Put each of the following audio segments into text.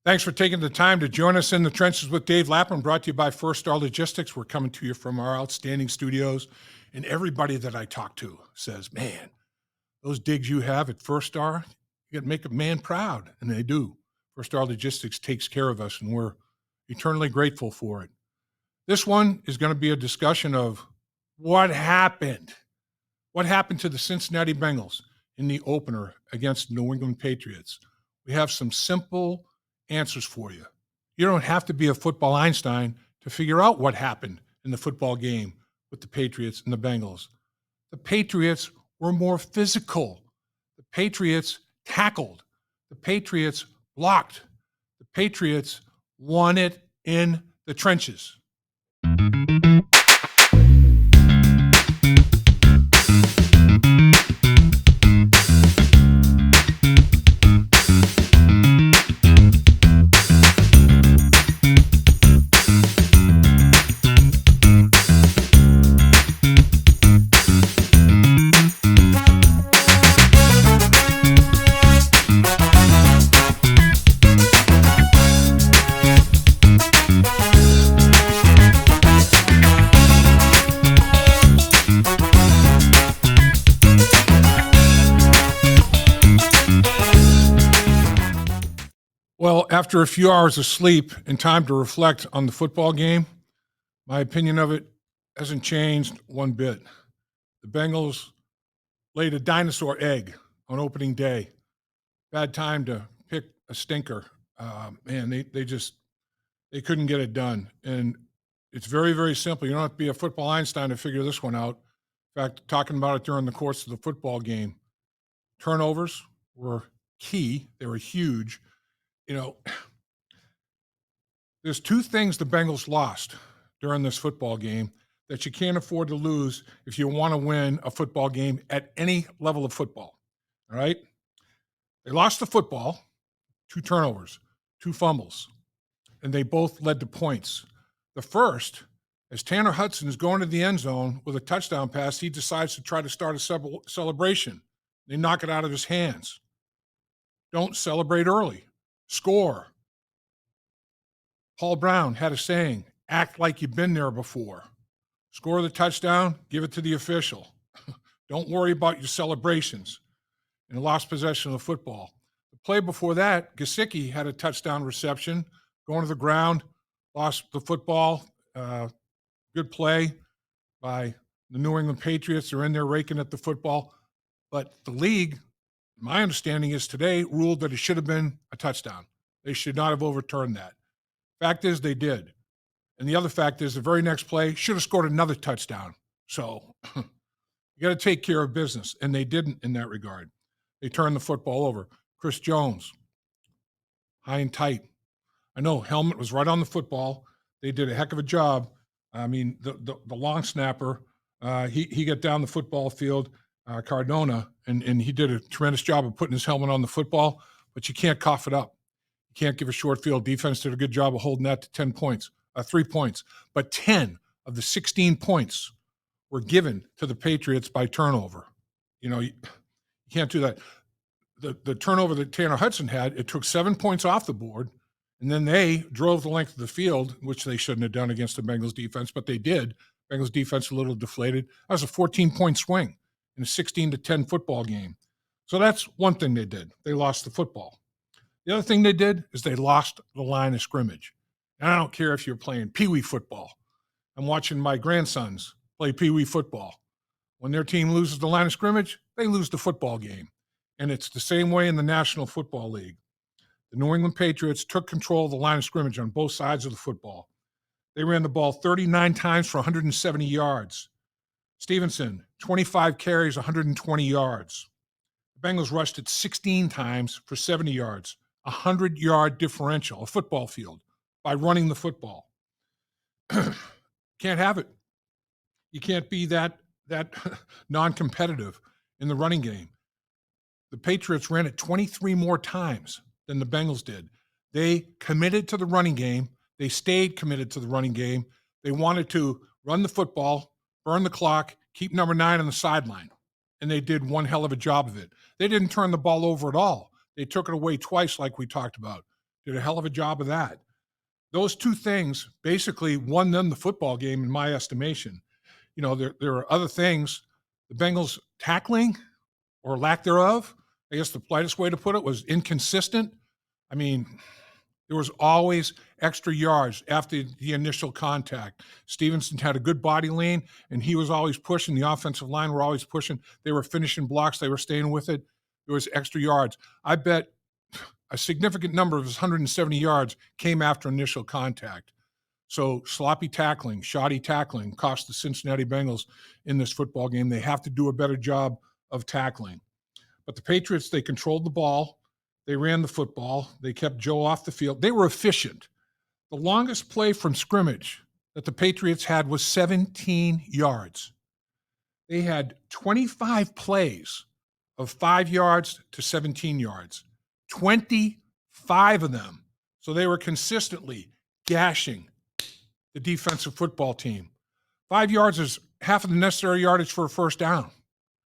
Thanks for taking the time to join us in the trenches with Dave Lapham, brought to you by First Star Logistics. We're coming to you from our outstanding studios, and everybody that I talk to says, man, those digs you have at First Star, you got to make a man proud, and they do. First Star Logistics takes care of us, and we're eternally grateful for it. This one is going to be a discussion of what happened. What happened to the Cincinnati Bengals in the opener against New England Patriots? We have some simple answers for you. You don't have to be a football Einstein to figure out what happened in the football game with the Patriots and the Bengals. The Patriots were more physical. The Patriots tackled. The Patriots blocked. The Patriots won it in the trenches. Well, after a few hours of sleep and time to reflect on the football game, my opinion of it hasn't changed one bit. The Bengals laid a dinosaur egg on opening day. Bad time to pick a stinker. Man, they couldn't get it done. And it's very, very simple. You don't have to be a football Einstein to figure this one out. In fact, talking about it during the course of the football game, turnovers were key. They were huge. You know, there's two things the Bengals lost during this football game that you can't afford to lose if you want to win a football game at any level of football. All right? They lost the football, 2 turnovers, 2 fumbles, and they both led to points. The first, as Tanner Hudson is going to the end zone with a touchdown pass, he decides to try to start a celebration. They knock it out of his hands. Don't celebrate early. Score. Paul Brown had a saying, act like you've been there before. Score the touchdown, give it to the official. Don't worry about your celebrations. And lost possession of the football. The play before that, Gesicki had a touchdown reception, going to the ground, lost the football. Good play by the New England Patriots. They're in there raking at the football. But the league, my understanding is today, ruled that it should have been a touchdown. They should not have overturned that. Fact is, they did. And the other fact is, the very next play should have scored another touchdown. So you got to take care of business. And they didn't in that regard. They turned the football over. Chris Jones, high and tight. I know helmet was right on the football. They did a heck of a job. I mean, the long snapper, he got down the football field, Cardona, and he did a tremendous job of putting his helmet on the football, but you can't cough it up. You can't give a short field. Defense did a good job of holding that to 10 points, 3 points. But 10 of the 16 points were given to the Patriots by turnover. You know, you can't do that. The turnover that Tanner Hudson had, it took 7 points off the board, and then they drove the length of the field, which they shouldn't have done against the Bengals defense, but they did. Bengals defense a little deflated. That was a 14-point swing in a 16-10 football game. So that's one thing they did. They lost the football. The other thing they did is they lost the line of scrimmage. And I don't care if you're playing peewee football. I'm watching my grandsons play peewee football. When their team loses the line of scrimmage, they lose the football game. And it's the same way in the National Football League. The New England Patriots took control of the line of scrimmage on both sides of the football. They ran the ball 39 times for 170 yards. Stevenson, 25 carries, 120 yards. The Bengals rushed it 16 times for 70 yards, a 100-yard differential, a football field, by running the football. Can't have it. You can't be that non-competitive in the running game. The Patriots ran it 23 more times than the Bengals did. They committed to the running game. They stayed committed to the running game. They wanted to run the football, burn the clock, keep number 9 on the sideline. And they did one hell of a job of it. They didn't turn the ball over at all. They took it away twice like we talked about. did a hell of a job of that. Those two things basically won them the football game, in my estimation. There are other things. The Bengals tackling or lack thereof, I guess the politest way to put it, was inconsistent. I mean, there was always extra yards after the initial contact. Stevenson had a good body lean, and he was always pushing. The offensive line were always pushing. They were finishing blocks. They were staying with it. There was extra yards. I bet a significant number of his 170 yards came after initial contact. So sloppy tackling, shoddy tackling cost the Cincinnati Bengals in this football game. They have to do a better job of tackling. But the Patriots, they controlled the ball. They ran the football. They kept Joe off the field. They were efficient. The longest play from scrimmage that the Patriots had was 17 yards. They had 25 plays of 5 yards to 17 yards, 25 of them. So they were consistently gashing the defensive football team. 5 yards is half of the necessary yardage for a first down.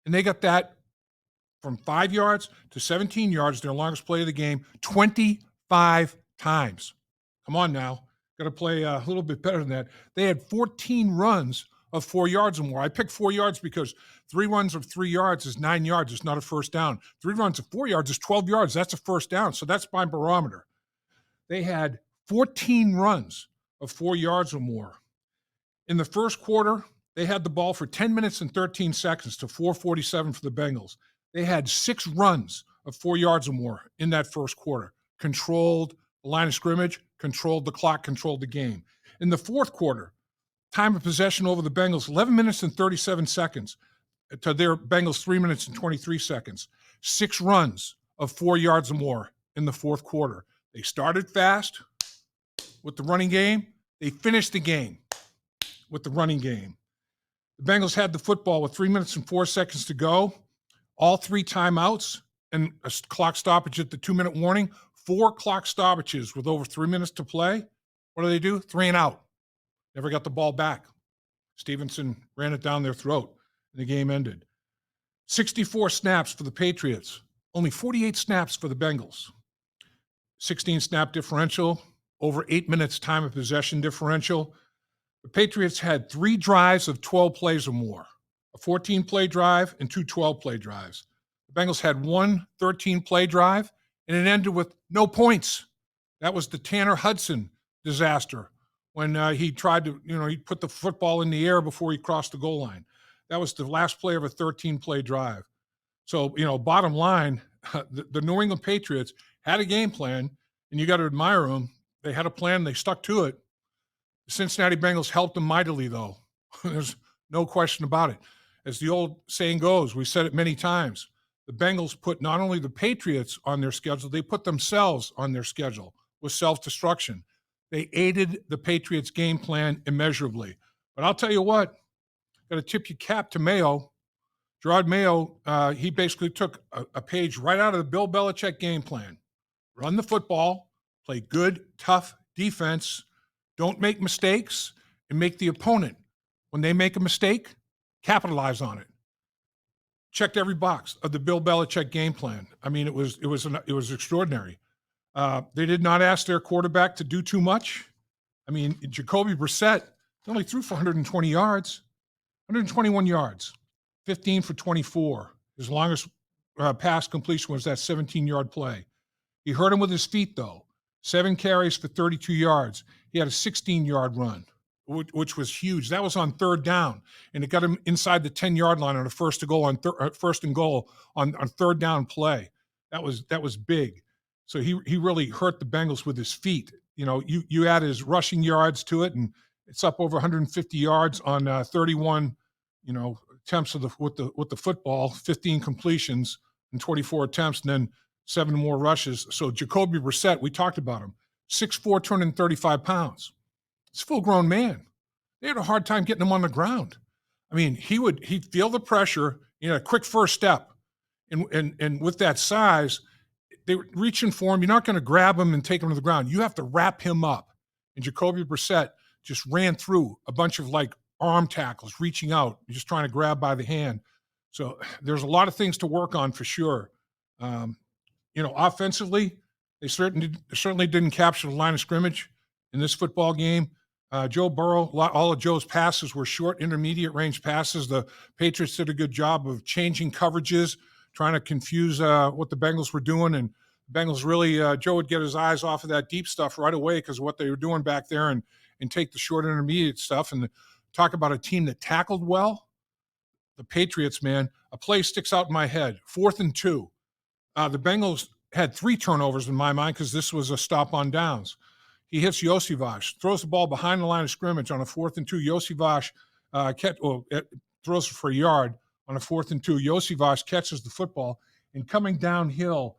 And they got that from 5 yards to 17 yards, their longest play of the game, 25 times. Come on now. Got to play a little bit better than that. They had 14 runs of 4 yards or more. I picked 4 yards because 3 runs of 3 yards is 9 yards. It's not a first down. 3 runs of 4 yards is 12 yards. That's a first down. So that's my barometer. They had 14 runs of 4 yards or more. In the first quarter, they had the ball for 10 minutes and 13 seconds to 4:47 for the Bengals. They had 6 runs of 4 yards or more in that first quarter. Controlled the line of scrimmage, controlled the clock, controlled the game. In the fourth quarter, time of possession over the Bengals, 11 minutes and 37 seconds to their Bengals 3 minutes and 23 seconds. 6 runs of 4 yards or more in the fourth quarter. They started fast with the running game. They finished the game with the running game. The Bengals had the football with 3 minutes and 4 seconds to go. All 3 timeouts and a clock stoppage at the 2-minute warning. 4 clock stoppages with over 3 minutes to play. What do? 3 and out. Never got the ball back. Stevenson ran it down their throat, and the game ended. 64 snaps for the Patriots. Only 48 snaps for the Bengals. 16-snap differential. Over 8 minutes time of possession differential. The Patriots had 3 drives of 12 plays or more. A 14-play drive and 2 12-play drives. The Bengals had 1 13-play drive, and it ended with no points. That was the Tanner Hudson disaster when he tried to, he put the football in the air before he crossed the goal line. That was the last play of a 13-play drive. So, bottom line, the New England Patriots had a game plan, and you got to admire them. They had a plan. They stuck to it. The Cincinnati Bengals helped them mightily, though. There's no question about it. As the old saying goes, we said it many times, the Bengals put not only the Patriots on their schedule, they put themselves on their schedule with self-destruction. They aided the Patriots' game plan immeasurably. But I'll tell you what, got to tip your cap to Mayo. Jerod Mayo, he basically took a page right out of the Bill Belichick game plan. Run the football, play good, tough defense, don't make mistakes, and make the opponent, when they make a mistake, capitalize on it. Checked every box of the Bill Belichick game plan. I mean, it was extraordinary. They did not ask their quarterback to do too much. I mean, Jacoby Brissett only threw for 120 yards, 121 yards, 15 for 24. His longest pass completion was that 17-yard play. He hurt him with his feet, though. 7 carries for 32 yards. He had a 16-yard run, which was huge. That was on third down, and it got him inside the 10-yard line on a first and goal on third down play. That was big. So he really hurt the Bengals with his feet. You add his rushing yards to it, and it's up over 150 yards on 31, attempts with the football, 15 completions and 24 attempts, and then 7 more rushes. So Jacoby Brissett, we talked about him, 6'4", 235 pounds. He's a full-grown man. They had a hard time getting him on the ground. I mean, he'd feel the pressure, a quick first step. And with that size, they were reaching for him. You're not going to grab him and take him to the ground. You have to wrap him up. And Jacoby Brissett just ran through a bunch of arm tackles, reaching out, just trying to grab by the hand. So there's a lot of things to work on for sure. Offensively, They certainly didn't capture the line of scrimmage in this football game. Joe Burrow, all of Joe's passes were short, intermediate range passes. The Patriots did a good job of changing coverages, trying to confuse what the Bengals were doing. And the Bengals really, Joe would get his eyes off of that deep stuff right away because of what they were doing back there and take the short, intermediate stuff. And talk about a team that tackled well. The Patriots, man, a play sticks out in my head. 4th and 2. The Bengals had 3 turnovers in my mind because this was a stop on downs. He hits Yosivas, throws the ball behind the line of scrimmage on a 4th and 2. Yosivas throws for a yard on a 4th and 2. Yosivas catches the football, and coming downhill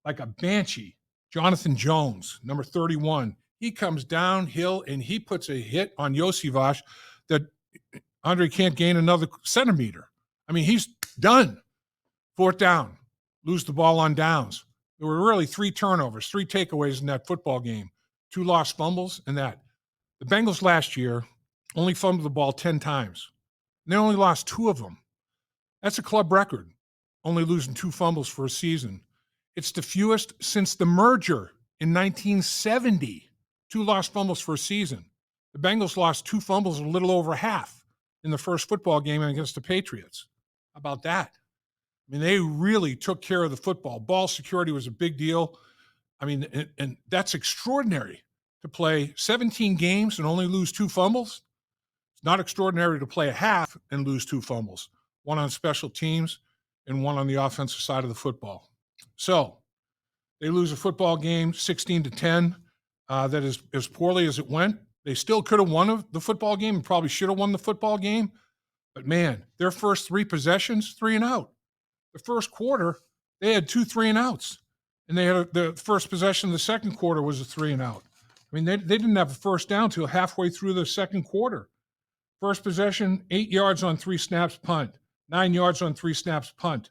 like a banshee, Jonathan Jones, number 31, he comes downhill and he puts a hit on Yosivas that Andre can't gain another centimeter. I mean, he's done. 4th down, lose the ball on downs. There were really 3 turnovers, 3 takeaways in that football game, 2 lost fumbles, and that. The Bengals last year only fumbled the ball 10 times. And they only lost 2 of them. That's a club record, only losing 2 fumbles for a season. It's the fewest since the merger in 1970, 2 lost fumbles for a season. The Bengals lost 2 fumbles, a little over half, in the first football game against the Patriots. How about that? I mean, they really took care of the football. Ball security was a big deal. I mean, and that's extraordinary to play 17 games and only lose 2 fumbles. It's not extraordinary to play a half and lose 2 fumbles, 1 on special teams and 1 on the offensive side of the football. So they lose a football game 16-10. That is as poorly as it went. They still could have won the football game and probably should have won the football game. But, man, their first 3 possessions, 3 and out. The first quarter, they had 2 3-and-outs. And they had the first possession of the second quarter was a 3-and-out. I mean, they didn't have a first down till halfway through the second quarter. First possession, 8 yards on 3 snaps, punt. 9 yards on 3 snaps, punt.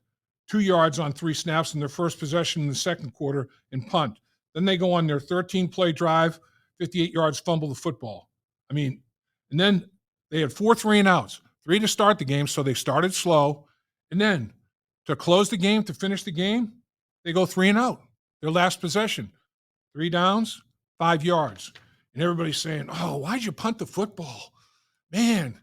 2 yards on 3 snaps in their first possession in the second quarter and punt. Then they go on their 13-play drive, 58 yards, fumble the football. I mean, and then they had 4 3-and-outs, 3 to start the game, so they started slow. And then to close the game, to finish the game, they go 3-and-out. Their last possession, 3 downs, 5 yards. And everybody's saying, oh, why'd you punt the football? Man,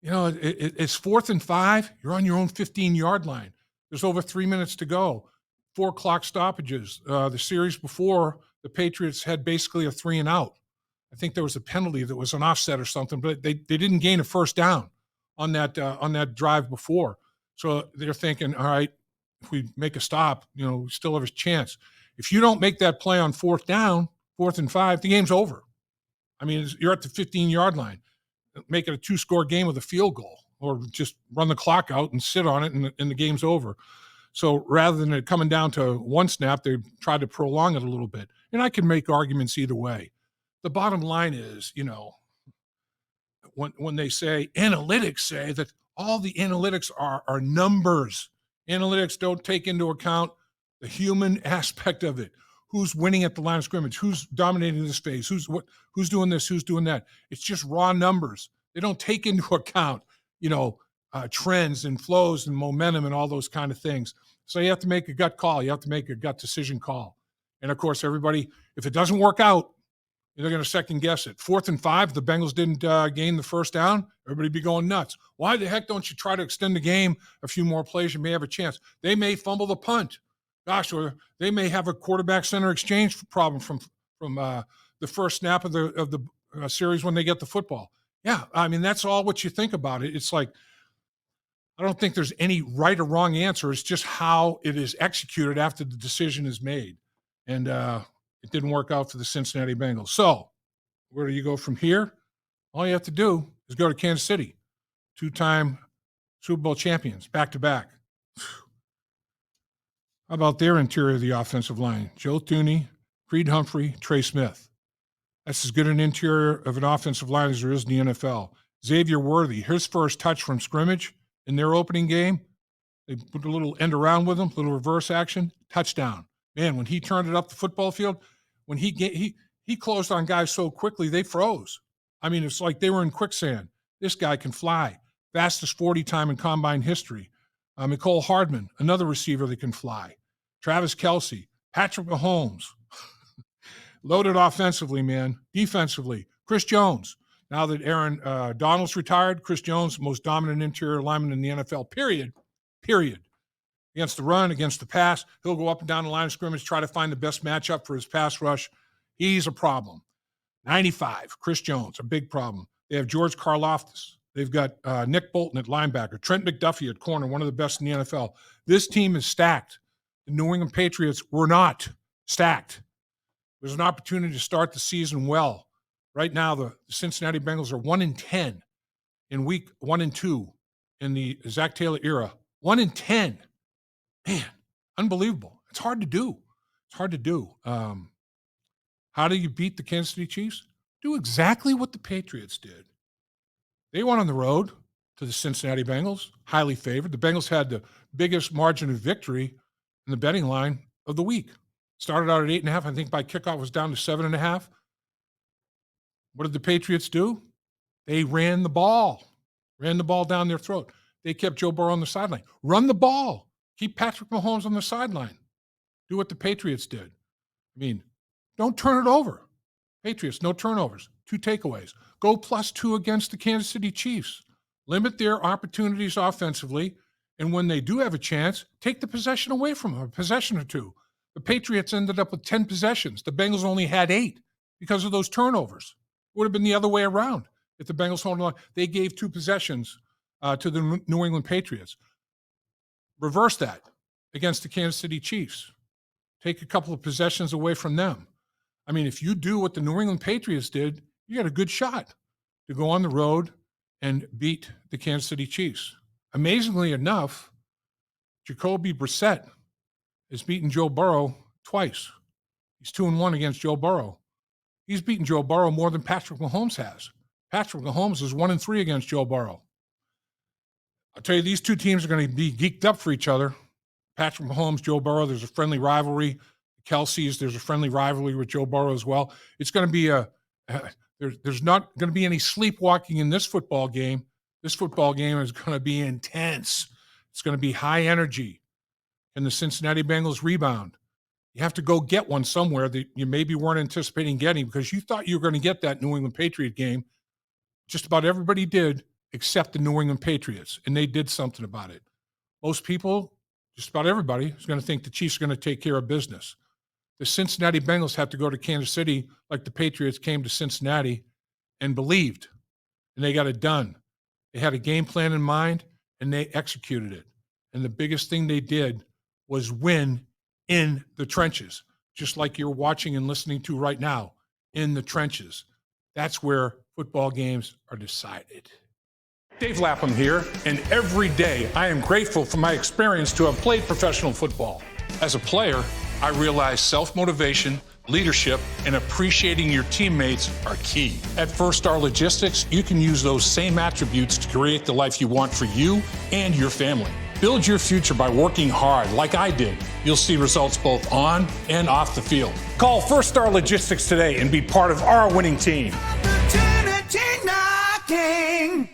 you know, it's 4th and 5. You're on your own 15-yard line. There's over 3 minutes to go. 4 clock stoppages. The series before, the Patriots had basically a 3-and-out. I think there was a penalty that was an offset or something, but they didn't gain a first down on that drive before. So they're thinking, all right, if we make a stop, you know, we still have a chance. If you don't make that play on 4th down, 4th and 5, the game's over. I mean, you're at the 15-yard line. Make it a 2-score game with a field goal, or just run the clock out and sit on it, and the game's over. So rather than it coming down to 1 snap, they tried to prolong it a little bit. And I can make arguments either way. The bottom line is, you know, when they say, analytics say that all the analytics are numbers. Analytics don't take into account the human aspect of it. Who's winning at the line of scrimmage? Who's dominating this phase? Who's doing this? Who's doing that? It's just raw numbers. They don't take into account, you know, trends and flows and momentum and all those kind of things. So you have to make a gut call. You have to make a gut decision call. And, of course, everybody, if it doesn't work out, they're going to second guess it. 4th and 5, the Bengals didn't gain the first down. Everybody be going nuts. Why the heck don't you try to extend the game a few more plays? You may have a chance. They may fumble the punt. Gosh, or they may have a quarterback center exchange problem from the first snap of the series when they get the football. Yeah, I mean, that's all what you think about it. It's like, I don't think there's any right or wrong answer. It's just how it is executed after the decision is made. And it didn't work out for the Cincinnati Bengals. So where do you go from here? All you have to do is go to Kansas City, 2-time Super Bowl champions, back-to-back. How about their interior of the offensive line? Joe Thuney, Creed Humphrey, Trey Smith. That's as good an interior of an offensive line as there is in the NFL. Xavier Worthy, his first touch from scrimmage in their opening game. They put a little end around with him, a little reverse action, touchdown. Man, when he turned it up the football field, when he closed on guys so quickly, they froze. I mean, it's like they were in quicksand. This guy can fly. Fastest 40 time in combine history. Mecole Hardman, another receiver that can fly. Travis Kelce, Patrick Mahomes. Loaded offensively, man. Defensively, Chris Jones. Now that Aaron Donald's retired, Chris Jones, most dominant interior lineman in the NFL, period. Against the run, against the pass, he'll go up and down the line of scrimmage, try to find the best matchup for his pass rush. He's a problem. 95, Chris Jones, a big problem. They have George Karlaftis. They've got Nick Bolton at linebacker, Trent McDuffie at corner, one of the best in the NFL. This team is stacked. The New England Patriots were not stacked. There's an opportunity to start the season well. Right now, the Cincinnati Bengals are 1-10 in week 1 and 2 in the Zach Taylor era. 1-10. Man, unbelievable. It's hard to do. How do you beat the Kansas City Chiefs? Do exactly what the Patriots did. They went on the road to the Cincinnati Bengals, highly favored. The Bengals had the biggest margin of victory in the betting line of the week. Started out at 8.5. I think by kickoff was down to 7.5. What did the Patriots do? They ran the ball down their throat. They kept Joe Burrow on the sideline. Run the ball. Keep Patrick Mahomes on the sideline. Do what the Patriots did. I mean, don't turn it over. Patriots, no turnovers. 2 takeaways. Go +2 against the Kansas City Chiefs. Limit their opportunities offensively, and when they do have a chance, take the possession away from them, a possession or two. The Patriots ended up with 10 possessions. The Bengals only had 8 because of those turnovers. It would have been the other way around if the Bengals held on. They gave 2 possessions to the New England Patriots. Reverse that against the Kansas City Chiefs. Take a couple of possessions away from them. I mean, if you do what the New England Patriots did, you got a good shot to go on the road and beat the Kansas City Chiefs. Amazingly enough, Jacoby Brissett has beaten Joe Burrow twice. He's 2-1 against Joe Burrow. He's beaten Joe Burrow more than Patrick Mahomes has. Patrick Mahomes is 1-3 against Joe Burrow. I'll tell you, these two teams are going to be geeked up for each other. Patrick Mahomes, Joe Burrow, there's a friendly rivalry. Kelsey's, there's a friendly rivalry with Joe Burrow as well. It's going to be there's not going to be any sleepwalking in this football game. This football game is going to be intense. It's going to be high energy. And the Cincinnati Bengals rebound. You have to go get one somewhere that you maybe weren't anticipating getting because you thought you were going to get that New England Patriot game. Just about everybody did except the New England Patriots, and they did something about it. Most people, just about everybody, is going to think the Chiefs are going to take care of business. The Cincinnati Bengals have to go to Kansas City like the Patriots came to Cincinnati and believed, and they got it done. They had a game plan in mind, and they executed it. And the biggest thing they did was win in the trenches, just like you're watching and listening to right now, in the trenches. That's where football games are decided. Dave Lapham here, and every day I am grateful for my experience to have played professional football. As a player, I realized self-motivation, leadership, and appreciating your teammates are key. At First Star Logistics, you can use those same attributes to create the life you want for you and your family. Build your future by working hard like I did. You'll see results both on and off the field. Call First Star Logistics today and be part of our winning team. Opportunity knocking.